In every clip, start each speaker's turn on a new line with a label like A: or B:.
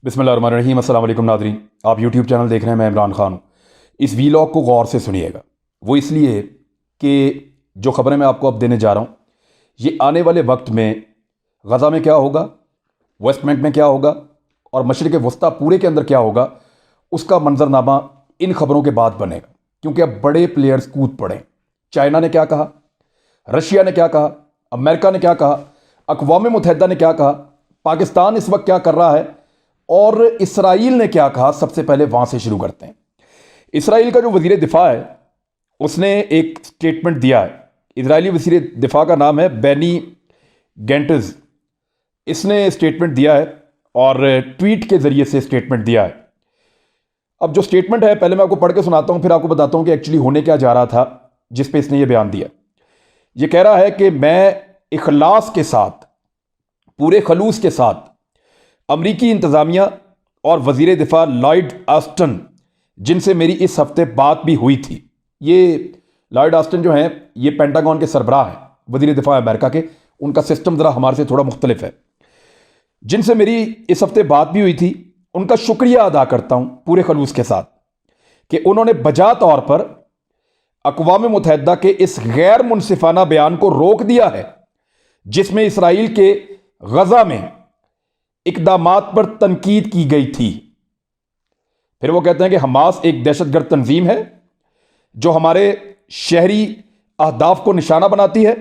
A: बिस्मिल्लाहिर्रहमानिर्रहीम। अस्सलाम वालेकुम नाज़रीन, आप यूट्यूब चैनल देख रहे हैं। मैं इमरान खान हूँ। इस वीलॉग को गौर से सुनिएगा। वो इसलिए कि जो ख़बरें मैं आपको अब देने जा रहा हूँ, ये आने वाले वक्त में गज़ा में क्या होगा, वेस्ट बैंक में क्या होगा और मशरिक़ वस्ता पूरे के अंदर क्या होगा, उसका मंजरनामा इन खबरों के बाद बनेगा। क्योंकि अब बड़े प्लेयर्स कूद पड़े। चाइना ने क्या कहा, रशिया ने क्या कहा, अमेरिका ने क्या कहा, अक़वाम मुत्तहिदा ने क्या कहा, पाकिस्तान इस वक्त क्या कर रहा है और इसराइल ने क्या कहा। सबसे पहले वहां से शुरू करते हैं। इसराइल का जो वज़ीर दिफा है, उसने एक स्टेटमेंट दिया है। इजरायली वज़ीर दिफा का नाम है बेनी गेंट्स। इसने स्टेटमेंट दिया है और ट्वीट के ज़रिए से स्टेटमेंट दिया है। अब जो स्टेटमेंट है, पहले मैं आपको पढ़ के सुनाता हूं, फिर आपको बताता हूं कि एक्चुअली होने क्या जा रहा था जिस पे इसने ये बयान दिया। ये कह रहा है कि मैं इखलास के साथ, पूरे खलूस के साथ अमरीकी इंतज़ामिया और वज़ीर दिफा लॉयड ऑस्टिन, जिनसे मेरी इस हफ्ते बात भी हुई थी। ये लॉयड ऑस्टिन जो हैं, ये पेंटागन के सरबराह हैं, वज़ीर दिफा अमेरिका के। उनका सिस्टम ज़रा हमारे से थोड़ा मुख्तलिफ है। जिनसे मेरी इस हफ्ते बात भी हुई थी, उनका शुक्रिया अदा करता हूं पूरे खलूस के साथ कि उन्होंने बजा तौर पर अक़वाम मुत्तहिदा के इस गैर मुनसिफाना बयान को रोक दिया है, जिसमें इसराइल के गज़ा में इक़दामात पर तनकीद की गई थी। फिर वो कहते हैं कि हमास एक दहशतगर्द तंजीम है जो हमारे शहरी अहदाफ को निशाना बनाती है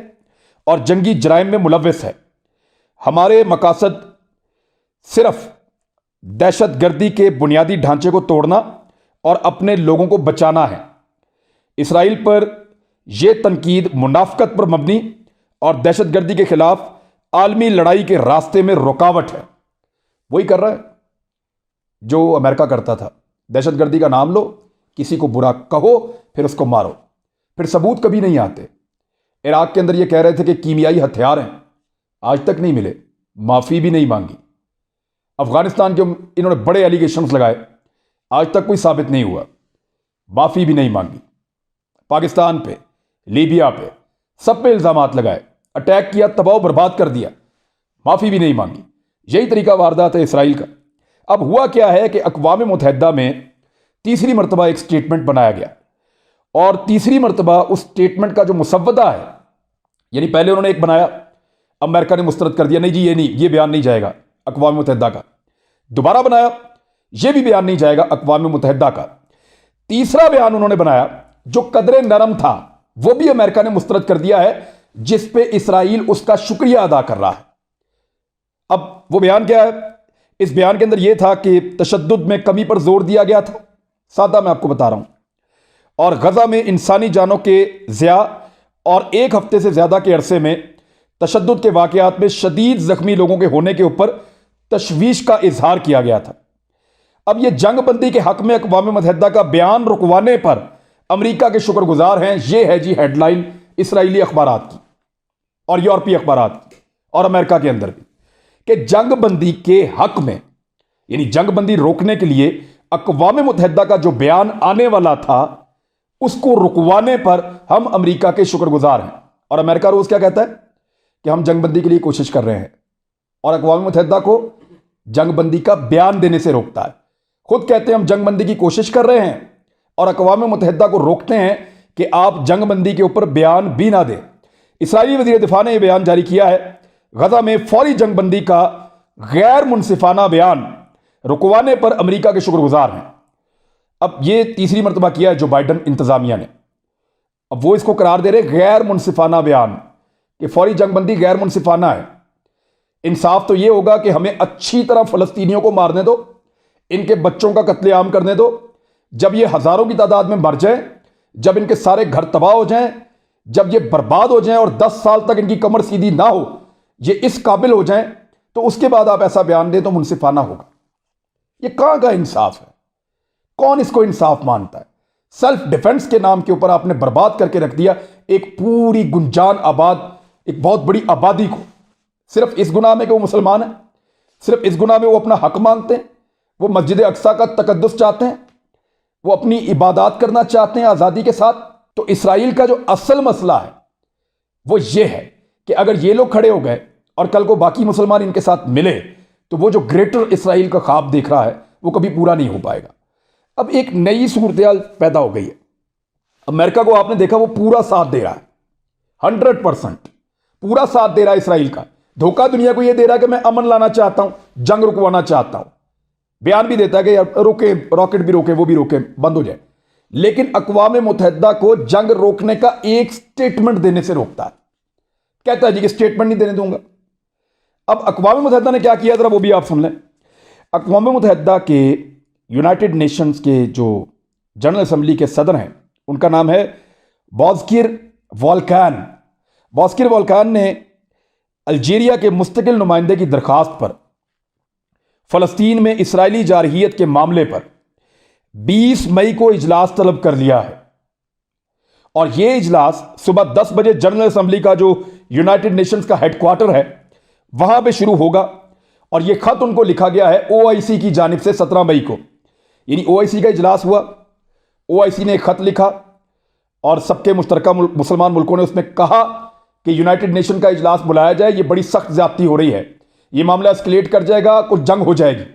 A: और जंगी जराइम में मुलव्वस है। हमारे मकासद सिर्फ दहशतगर्दी के बुनियादी ढांचे को तोड़ना और अपने लोगों को बचाना है। इसराइल पर यह तनकीद मुनाफ़कत पर मबनी और दहशतगर्दी के खिलाफ आलमी लड़ाई के रास्ते में रुकावट है। वही कर रहा है जो अमेरिका करता था। दहशतगर्दी का नाम लो, किसी को बुरा कहो, फिर उसको मारो, फिर सबूत कभी नहीं आते। इराक के अंदर ये कह रहे थे कि कीमियाई हथियार हैं, आज तक नहीं मिले, माफ़ी भी नहीं मांगी। अफगानिस्तान के इन्होंने बड़े एलिगेशंस लगाए, आज तक कोई साबित नहीं हुआ, माफ़ी भी नहीं मांगी। पाकिस्तान पे, लीबिया पे, सब पे इल्ज़ामात लगाए, अटैक किया, तबाह बर्बाद कर दिया, माफ़ी भी नहीं मांगी। यही तरीका वारदात है इसराइल का। अब हुआ क्या है कि अक़वाम मुत्तहिदा में तीसरी मरतबा एक स्टेटमेंट बनाया गया और तीसरी मरतबा उस स्टेटमेंट का जो मुसव्वदा है, यानी पहले उन्होंने एक बनाया, अमेरिका ने मुस्तरद कर दिया, नहीं जी ये नहीं, ये बयान नहीं जाएगा अक़वाम मुत्तहिदा का। दोबारा बनाया, ये भी बयान नहीं जाएगा अक़वाम मुत्तहिदा का। तीसरा बयान उन्होंने बनाया जो कदरे नरम था, वो भी अमेरिका ने मुस्तरद कर दिया है, जिस पे इसराइल उसका शुक्रिया अदा कर रहा है। अब वो बयान क्या है? इस बयान के अंदर यह था कि तशद्दुद में कमी पर जोर दिया गया था। सादा मैं आपको बता रहा हूं। और गजा में इंसानी जानों के ज़िया और एक हफ्ते से ज्यादा के अरसे में तशद्दुद के वाकयात में शदीद जख्मी लोगों के होने के ऊपर तशवीश का इजहार किया गया था। अब यह जंगबंदी के हक में अक़वाम मुत्तहिदा का बयान रुकवाने पर अमरीका के शुक्रगुजार हैं। यह है जी हेडलाइन इसराइली अखबारात की और यूरोपीय अखबारात की और अमेरिका के अंदर भी, कि जंगबंदी के हक में, यानी जंगबंदी रोकने के लिए अक़वाम मुत्तहिदा का जो बयान आने वाला था, उसको रुकवाने पर हम अमरीका के शुक्रगुजार हैं। और अमेरिका रोज क्या कहता है कि हम जंगबंदी के लिए कोशिश कर रहे हैं, और अक़वाम मुत्तहिदा को जंगबंदी का बयान देने से रोकता है। खुद कहते हैं हम जंगबंदी की कोशिश कर रहे हैं और अक़वाम मुत्तहिदा को रोकते हैं कि आप जंगबंदी के ऊपर बयान भी ना दें। इसराइली वज़ीर दिफा ने यह बयान जारी किया है, गजा में फौरी जंगबंदी का गैर मुनसिफाना बयान रुकवाने पर अमरीका के शुक्रगुजार हैं। अब यह तीसरी मरतबा किया है जो बाइडन इंतजामिया ने। अब वो इसको करार दे रहे गैर मुनसिफाना बयान, कि फौरी जंगबंदी गैर मुनसिफाना है। इंसाफ तो यह होगा कि हमें अच्छी तरह फलस्तीनियों को मारने दो, इनके बच्चों का कत्लेआम करने दो। जब ये हजारों की तादाद में मर जाए, जब इनके सारे घर तबाह हो जाएं, जब ये बर्बाद हो जाएं और 10 साल तक इनकी कमर सीधी ना हो, ये इस काबिल हो जाएं, तो उसके बाद आप ऐसा बयान दें तो मुनसिफाना होगा। ये कहां का इंसाफ है? कौन इसको इंसाफ मानता है? सेल्फ डिफेंस के नाम के ऊपर आपने बर्बाद करके रख दिया एक पूरी गुंजान आबाद, एक बहुत बड़ी आबादी को, सिर्फ इस गुनाह में कि वो मुसलमान है, सिर्फ इस गुनाह में वो अपना हक मांगते हैं, वो मस्जिद अक्सा का तकद्दुस चाहते हैं, वो अपनी इबादत करना चाहते हैं आज़ादी के साथ। तो इसराइल का जो असल मसला है वो ये है कि अगर ये लोग खड़े हो गए और कल को बाकी मुसलमान इनके साथ मिले, तो वो जो ग्रेटर इसराइल का ख्वाब देख रहा है वो कभी पूरा नहीं हो पाएगा। अब एक नई सूरत पैदा हो गई है। अमेरिका को आपने देखा वो पूरा साथ दे रहा है, 100% पूरा साथ दे रहा है इसराइल का। धोखा दुनिया को यह दे रहा है कि मैं अमन लाना चाहता हूं, जंग रुकवाना चाहता हूं। बयान भी देता है कि यार रोके, रॉकेट भी रोके, वो भी रोके, बंद हो जाए। लेकिन अक़वाम मुत्तहिदा को जंग रोकने का एक स्टेटमेंट देने से रोकता है। कहता है जी कि स्टेटमेंट नहीं देने दूंगा। अब अक़वाम मुत्तहिदा ने क्या किया, जरा वो भी आप सुन लें। अक़वाम मुत्तहिदा के यूनाइटेड नेशंस के जो जनरल असेंबली के सदर हैं, उनका नाम है बॉज़किर वॉल्कान। बॉज़किर वॉल्कान ने अल्जीरिया के मुस्तकिल नुमाइंदे की दरखास्त पर फ़लस्तीन में इसराइली जारहियत के मामले पर 20 मई को इजलास तलब कर लिया है। और यह इजलास सुबह 10 बजे जनरल असेंबली का जो यूनाइटेड नेशंस का हेडक्वार्टर है वहां पे शुरू होगा। और यह खत उनको लिखा गया है ओआईसी की जानिब से 17 मई को, यानी ओआईसी का इजलास हुआ, ओआईसी ने एक खत लिखा और सबके मुश्तरका मुसलमान मुल्कों ने उसमें कहा कि यूनाइटेड नेशन का इजलास बुलाया जाए, यह बड़ी सख्त ज्यादती हो रही है, यह मामला एस्केलेट कर जाएगा, कुछ जंग हो जाएगी।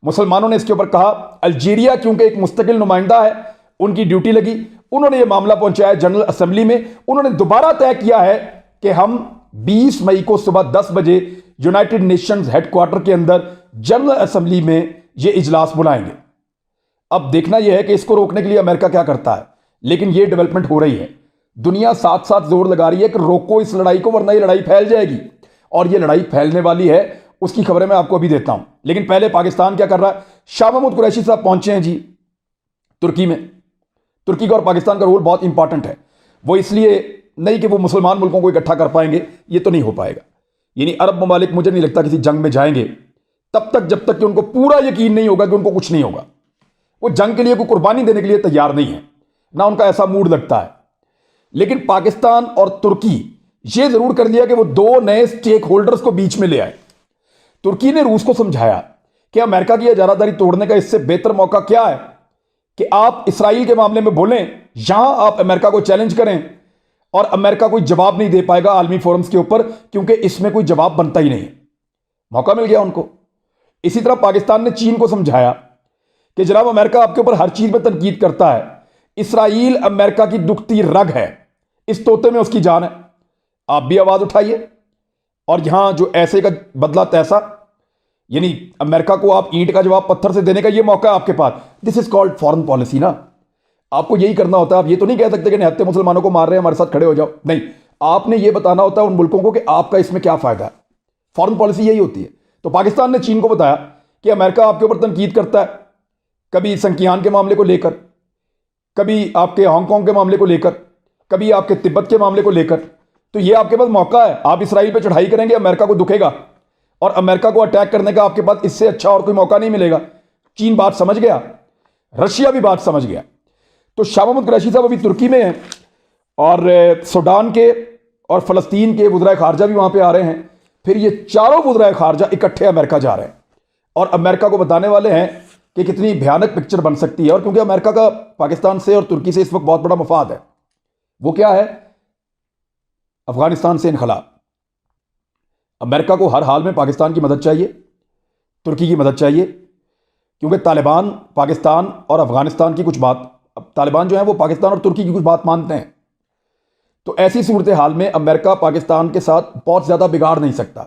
A: मुसलमानों ने इसके ऊपर कहा। अल्जीरिया क्योंकि एक मुस्तकिल नुमाइंदा है, उनकी ड्यूटी लगी, उन्होंने यह मामला पहुंचाया जनरल असेंबली में। उन्होंने दोबारा तय किया है कि हम 20 मई को सुबह 10 बजे यूनाइटेड नेशंस हेडक्वार्टर के अंदर जनरल असेंबली में यह इजलास बुलाएंगे। अब देखना यह है कि इसको रोकने के लिए अमेरिका क्या करता है, लेकिन यह डेवलपमेंट हो रही है। दुनिया साथ साथ जोर लगा रही है कि रोको इस लड़ाई को, वरना यह लड़ाई फैल जाएगी। और यह लड़ाई फैलने वाली है, उसकी खबरें मैं आपको अभी देता हूं। लेकिन पहले पाकिस्तान क्या कर रहा है। शाह महमूद कुरैशी साहब पहुंचे हैं जी तुर्की में। तुर्की का और पाकिस्तान का रोल बहुत इंपॉर्टेंट है। वो इसलिए नहीं कि वो मुसलमान मुल्कों को इकट्ठा कर पाएंगे, ये तो नहीं हो पाएगा। यानी अरब ममालिक मुझे नहीं लगता किसी जंग में जाएंगे तब तक जब तक कि उनको पूरा यकीन नहीं होगा कि उनको कुछ नहीं होगा। वो जंग के लिए कोई कुर्बानी देने के लिए तैयार नहीं है, ना उनका ऐसा मूड लगता है। लेकिन पाकिस्तान और तुर्की ये जरूर कर लिया कि वो दो नए स्टेक होल्डर्स को बीच में ले आए। तुर्की ने रूस को समझाया कि अमेरिका की इजारादारी तोड़ने का इससे बेहतर मौका क्या है कि आप इसराइल के मामले में बोलें, यहां आप अमेरिका को चैलेंज करें और अमेरिका कोई जवाब नहीं दे पाएगा आलमी फोरम्स के ऊपर, क्योंकि इसमें कोई जवाब बनता ही नहीं है। मौका मिल गया उनको। इसी तरह पाकिस्तान ने चीन को समझाया कि जनाब अमेरिका आपके ऊपर हर चीज में तनकीद करता है, इसराइल अमेरिका की दुखती रग है, इस तोते में उसकी जान है, आप भी आवाज उठाइए। और यहां जो ऐसे का बदला तैसा, यानी अमेरिका को आप ईंट का जवाब पत्थर से देने का ये मौका है आपके पास। This is called foreign policy ना। आपको यही करना होता है। आप ये तो नहीं कह सकते कि निहत्ते मुसलमानों को मार रहे हैं, हमारे साथ खड़े हो जाओ। नहीं, आपने ये बताना होता है उन मुल्कों को कि आपका इसमें क्या फायदा है। फॉरेन पॉलिसी यही होती है। तो पाकिस्तान ने चीन को बताया कि अमेरिका आपके ऊपर तनकीद करता है, कभी संकियान के मामले को लेकर, कभी आपके हांगकांग के मामले को लेकर, कभी आपके तिब्बत के मामले को लेकर। तो ये आपके पास मौका है, आप इसराइल पे चढ़ाई करेंगे, अमेरिका को दुखेगा और अमेरिका को अटैक करने का आपके पास इससे अच्छा और कोई मौका नहीं मिलेगा। चीन बात समझ गया, रशिया भी बात समझ गया। तो शाह महमूद कुरैशी साहब अभी तुर्की में हैं और सूडान के और फलस्तीन के वज़ीर खारजा भी वहां पे आ रहे हैं। फिर ये चारों वज़ीर खारजा इकट्ठे अमेरिका जा रहे हैं और अमेरिका को बताने वाले हैं कि कितनी भयानक पिक्चर बन सकती है। और क्योंकि अमेरिका का पाकिस्तान से और तुर्की से इस वक्त बहुत बड़ा मफाद है, वो क्या है, अफगानिस्तान से इनखला। अमेरिका को हर हाल में पाकिस्तान की मदद चाहिए, तुर्की की मदद चाहिए, क्योंकि तालिबान पाकिस्तान और अफगानिस्तान की कुछ बात, अब तालिबान जो है वो पाकिस्तान और तुर्की की कुछ बात मानते हैं। तो ऐसी सूरत हाल में अमेरिका पाकिस्तान के साथ बहुत ज़्यादा बिगाड़ नहीं सकता।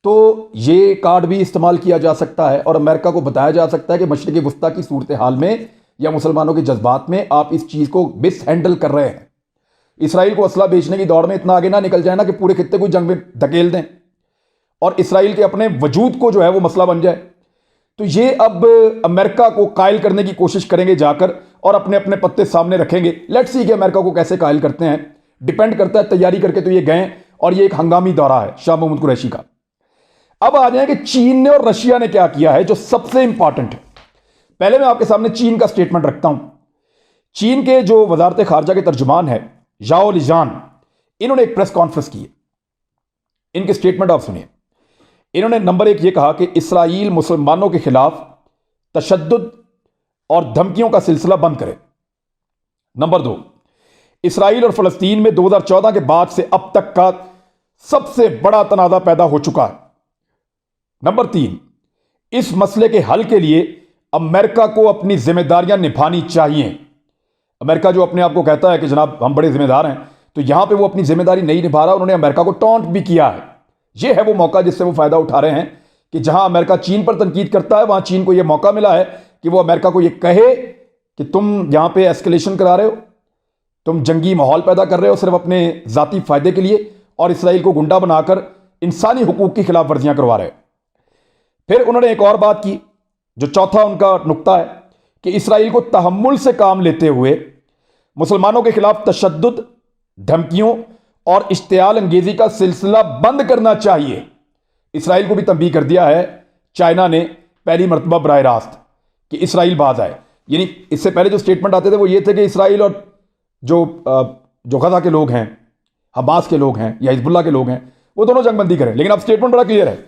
A: तो ये कार्ड भी इस्तेमाल किया जा सकता है और अमेरिका को बताया जा सकता है कि मशरिक़ वस्ता की सूरत हाल में या मुसलमानों के जज्बात में आप इस चीज़ को मिस हैंडल कर रहे हैं। इसराइल को असला बेचने की दौड़ में इतना आगे ना निकल जाए ना कि पूरे खित्ते को जंग में धकेल दें और इसराइल के अपने वजूद को जो है वो मसला बन जाए। तो ये अब अमेरिका को कायल करने की कोशिश करेंगे जाकर और अपने अपने पत्ते सामने रखेंगे। लेट्स सी कि अमेरिका को कैसे कायल करते हैं, डिपेंड करता है। तैयारी करके तो ये गए और ये एक हंगामी दौरा है शाह महमूद कुरैशी का। अब आ जाए कि चीन ने और रशिया ने क्या किया है जो सबसे इंपॉर्टेंट है। पहले मैं आपके सामने चीन का स्टेटमेंट रखता हूं। चीन के जो वजारत खारजा के तर्जुमान है जाओ लिजान, इन्होंने एक प्रेस कॉन्फ्रेंस की है। इनके स्टेटमेंट आप सुनिए। इन्होंने नंबर 1 ये कहा कि इसराइल मुसलमानों के खिलाफ तशद्दुद और धमकियों का सिलसिला बंद करे। नंबर 2, इसराइल और फलस्तीन में 2014 के बाद से अब तक का सबसे बड़ा तनाज़ा पैदा हो चुका है। नंबर 3, इस मसले के हल के लिए अमेरिका को अपनी जिम्मेदारियां निभानी चाहिए। अमेरिका जो अपने आप को कहता है कि जनाब हम बड़े जिम्मेदार हैं, तो यहां पे वो अपनी जिम्मेदारी नहीं निभा रहा। उन्होंने अमेरिका को टॉन्ट भी किया है। ये है वो मौका जिससे वो फायदा उठा रहे हैं कि जहां अमेरिका चीन पर तनकीद करता है, वहां चीन को यह मौका मिला है कि वो अमेरिका को यह कहे कि तुम यहां पे एस्केलेशन करा रहे हो, तुम जंगी माहौल पैदा कर रहे हो सिर्फ अपने जाती फायदे के लिए, और इसराइल को गुंडा बनाकर इंसानी हुकूक की खिलाफ वर्जियां करवा रहे हो। फिर उन्होंने एक और बात की, जो चौथा उनका नुक्ता है, कि इसराइल को तहम्मुल से काम लेते हुए मुसलमानों के खिलाफ तशद्दुद, धमकियों और इश्तियाल अंगेजी का सिलसिला बंद करना चाहिए। इसराइल को भी तंबीह कर दिया है चाइना ने पहली मरतबा बराह रास्त कि इसराइल बाज आए। यानी इससे पहले जो स्टेटमेंट आते थे वो ये थे कि इसराइल और जो गजा के लोग हैं, हमास के लोग हैं या हिजबुल्लाह के लोग हैं, वो दोनों जंगबंदी करें। लेकिन अब स्टेटमेंट बड़ा क्लियर है।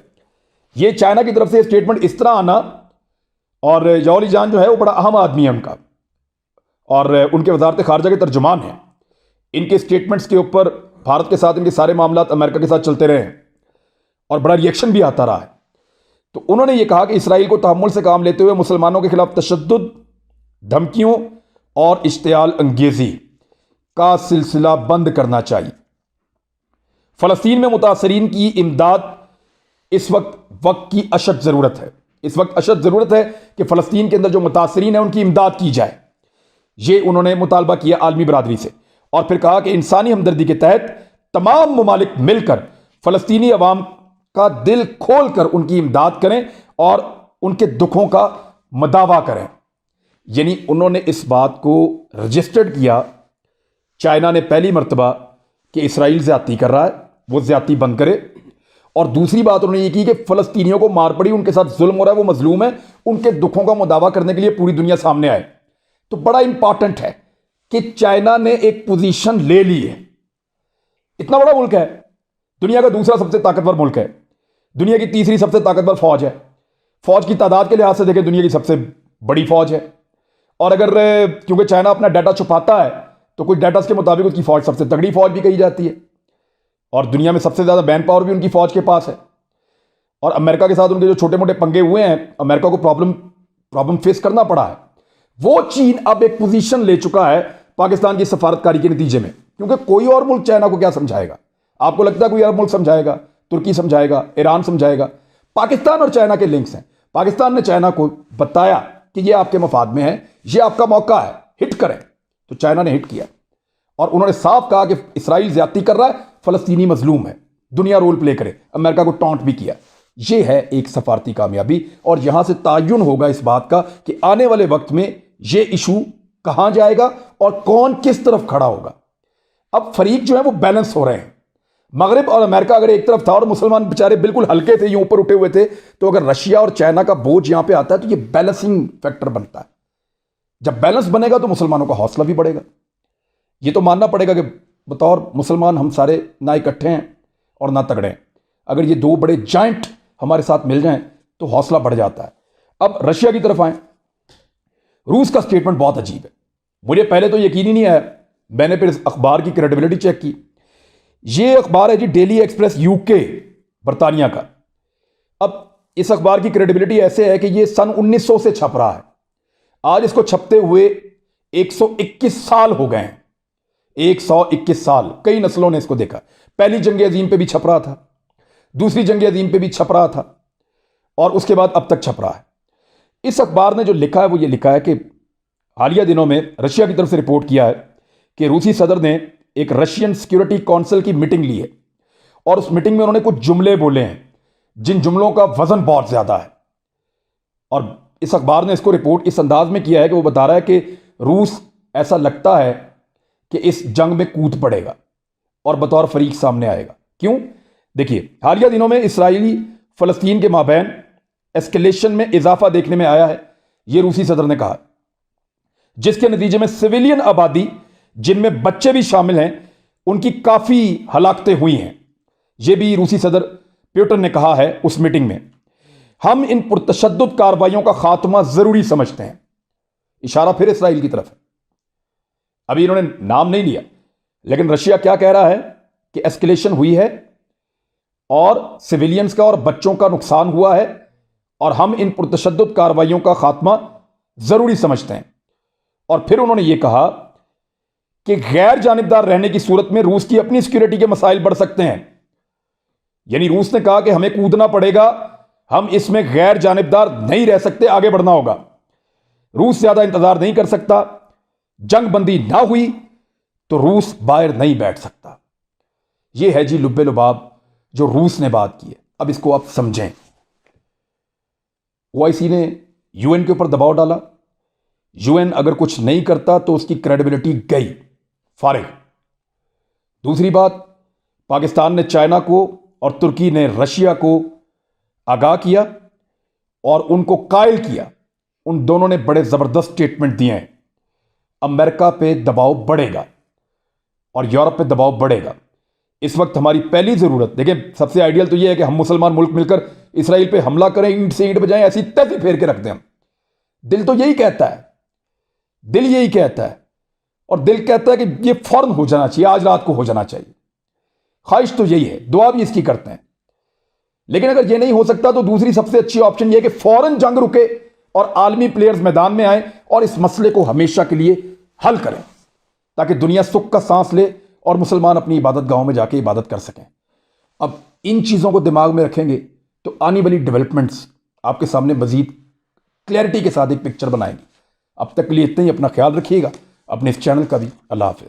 A: ये चाइना की तरफ से स्टेटमेंट इस तरह आना, और जौली जान जो है वो बड़ा अहम आदमी है उनका, और उनके वजारत खारजा के तर्जुमान हैं। इनके स्टेटमेंट्स के ऊपर भारत के साथ इनके सारे मामला अमेरिका के साथ चलते रहे हैं और बड़ा रिएक्शन भी आता रहा है। तो उन्होंने ये कहा कि इसराइल को तहम्मुल से काम लेते हुए मुसलमानों के खिलाफ तशद्दुद, धमकियों और इश्तियाल अंगेजी का सिलसिला बंद करना चाहिए। फलस्तीन में मुतासरीन की इमदाद इस वक्त की अशद ज़रूरत है। इस वक्त अशद ज़रूरत है कि फ़लस्तीन के अंदर जो मुतासरीन है उनकी इमदाद की जाए। ये उन्होंने मुतालबा किया आलमी बरादरी से, और फिर कहा कि इंसानी हमदर्दी के तहत तमाम ममालिक मिलकर फ़लस्तीनी अवाम का दिल खोल कर उनकी इमदाद करें और उनके दुखों का मदावा करें। यानी उन्होंने इस बात को रजिस्टर्ड किया चाइना ने पहली मरतबा कि इसराइल ज़्यादती कर रहा है, वो ज़्यादती बंद करे। और दूसरी बात उन्होंने ये की कि फ़लस्तीनियों को मार पड़ी, उनके साथ जुल्म हो रहा है, वो मजलूम है, उनके दुखों का मुदावा करने के लिए पूरी दुनिया सामने आए। तो बड़ा इंपॉर्टेंट है कि चाइना ने एक पोजीशन ले ली है। इतना बड़ा मुल्क है, दुनिया का दूसरा सबसे ताकतवर मुल्क है, दुनिया की तीसरी सबसे ताकतवर फौज है, फौज की तादाद के लिहाज से देखें दुनिया की सबसे बड़ी फौज है। और अगर क्योंकि चाइना अपना डाटा छुपाता है तो कुछ डाटा के मुताबिक उसकी फौज सबसे तगड़ी फौज भी कही जाती है, और दुनिया में सबसे ज्यादा मैन पावर भी उनकी फौज के पास है। और अमेरिका के साथ उनके जो छोटे मोटे पंगे हुए हैं, अमेरिका को प्रॉब्लम फेस करना पड़ा है। वो चीन अब एक पोजीशन ले चुका है पाकिस्तान की सफारतकारी के नतीजे में, क्योंकि कोई और मुल्क चाइना को क्या समझाएगा? आपको लगता है कोई अरब मुल्क समझाएगा? तुर्की समझाएगा? ईरान समझाएगा? पाकिस्तान और चाइना के लिंक्स हैं। पाकिस्तान ने चाइना को बताया कि यह आपके मफाद में है, यह आपका मौका है, हिट करें। तो चाइना ने हिट किया, और उन्होंने साफ कहा कि इसराइल ज्यादती कर रहा है, फलस्तीनी मजलूम है, दुनिया रोल प्ले करे। अमेरिका को टॉन्ट भी किया। यह है एक सफारती कामयाबी, और यहां से तायुन होगा इस बात का कि आने वाले वक्त में यह इशू कहां जाएगा और कौन किस तरफ खड़ा होगा। अब फरीक जो है वो बैलेंस हो रहे हैं। मगरिब और अमेरिका अगर एक तरफ था और मुसलमान बेचारे बिल्कुल हल्के थे, यूं ऊपर उठे हुए थे, तो अगर रशिया और चाइना का बोझ यहां पे आता है तो यह बैलेंसिंग फैक्टर बनता है। जब बैलेंस बनेगा तो मुसलमानों का हौसला भी बढ़ेगा। यह तो मानना पड़ेगा कि बतौर मुसलमान हम सारे ना इकट्ठे हैं और ना तगड़े हैं। अगर ये दो बड़े जाइंट हमारे साथ मिल जाएं तो हौसला बढ़ जाता है। अब रशिया की तरफ आए। रूस का स्टेटमेंट बहुत अजीब है। मुझे पहले तो यकीन ही नहीं आया, मैंने फिर इस अखबार की क्रेडिबिलिटी चेक की। ये अखबार है जी डेली एक्सप्रेस यूके, बरतानिया का। अब इस अखबार की क्रेडिबिलिटी ऐसे है कि ये सन 1900 से छप रहा है। आज इसको छपते हुए 121 साल हो गए हैं। 121 साल, कई नस्लों ने इसको देखा। पहली जंग अजीम पे भी छप रहा था, दूसरी जंग अजीम पे भी छप रहा था, और उसके बाद अब तक छप रहा है। इस अखबार ने जो लिखा है वो ये लिखा है कि हालिया दिनों में रशिया की तरफ से रिपोर्ट किया है कि रूसी सदर ने एक रशियन सिक्योरिटी काउंसिल की मीटिंग ली है, और उस मीटिंग में उन्होंने कुछ जुमले बोले हैं जिन जुमलों का वजन बहुत ज्यादा है। और इस अखबार ने इसको रिपोर्ट इस अंदाज में किया है कि वो बता रहा है कि रूस ऐसा लगता है कि इस जंग में कूद पड़ेगा और बतौर फरीक सामने आएगा। क्यों? देखिए, हालिया दिनों में इसराइली फलस्तीन के माबैन एस्केलेशन में इजाफा देखने में आया है, यह रूसी सदर ने कहा, जिसके नतीजे में सिविलियन आबादी जिनमें बच्चे भी शामिल हैं उनकी काफी हलाकतें हुई हैं। यह भी रूसी सदर प्यूटन ने कहा है उस मीटिंग में। हम इन पुरतशद्दुद कार्रवाइयों का खात्मा जरूरी समझते हैं। इशारा फिर इसराइल की तरफ है। अभी इन्होंने नाम नहीं लिया, लेकिन रशिया क्या कह रहा है कि एस्केलेशन हुई है और सिविलियंस का और बच्चों का नुकसान हुआ है और हम इन पुरतशद्दुद कार्रवाइयों का खात्मा ज़रूरी समझते हैं। और फिर उन्होंने ये कहा कि गैर जानिबदार रहने की सूरत में रूस की अपनी सिक्योरिटी के मसाइल बढ़ सकते हैं। यानी रूस ने कहा कि हमें कूदना पड़ेगा, हम इसमें गैर जानिबदार नहीं रह सकते, आगे बढ़ना होगा। रूस ज्यादा इंतजार नहीं कर सकता, जंग बंदी ना हुई तो रूस बाहर नहीं बैठ सकता। यह है जी लुब्बे लुबाब जो रूस ने बात की है। अब इसको आप समझें। ओआईसी ने यूएन के ऊपर दबाव डाला, यूएन अगर कुछ नहीं करता तो उसकी क्रेडिबिलिटी गई, फारिग। दूसरी बात, पाकिस्तान ने चाइना को और तुर्की ने रशिया को आगाह किया और उनको कायल किया। उन दोनों ने बड़े जबरदस्त स्टेटमेंट दिए हैं। अमेरिका पे दबाव बढ़ेगा और यूरोप पे दबाव बढ़ेगा। इस वक्त हमारी पहली जरूरत, देखिए सबसे आइडियल तो यह है कि हम मुसलमान मुल्क मिलकर इसराइल पे हमला करें, ईंट से ईंट बजाएं, ऐसी तैसी फेर के रख दें। दिल तो यही कहता है, दिल यही कहता है, और दिल कहता है कि यह फौरन हो जाना चाहिए, आज रात को हो जाना चाहिए। ख्वाहिश तो यही है, दुआ भी इसकी करते हैं। लेकिन अगर यह नहीं हो सकता तो दूसरी सबसे अच्छी ऑप्शन यह है कि फौरन जंग रुके और आलमी प्लेयर्स मैदान में आए और इस मसले को हमेशा के लिए हल करें, ताकि दुनिया सुख का सांस ले और मुसलमान अपनी इबादत गाहों में जाके इबादत कर सकें। अब इन चीज़ों को दिमाग में रखेंगे तो आने वाली डेवलपमेंट्स आपके सामने मजीद क्लैरिटी के साथ एक पिक्चर बनाएंगी। अब तक के लिए इतना ही। अपना ख्याल रखिएगा, अपने इस चैनल का भी। अल्लाह हाफिज़।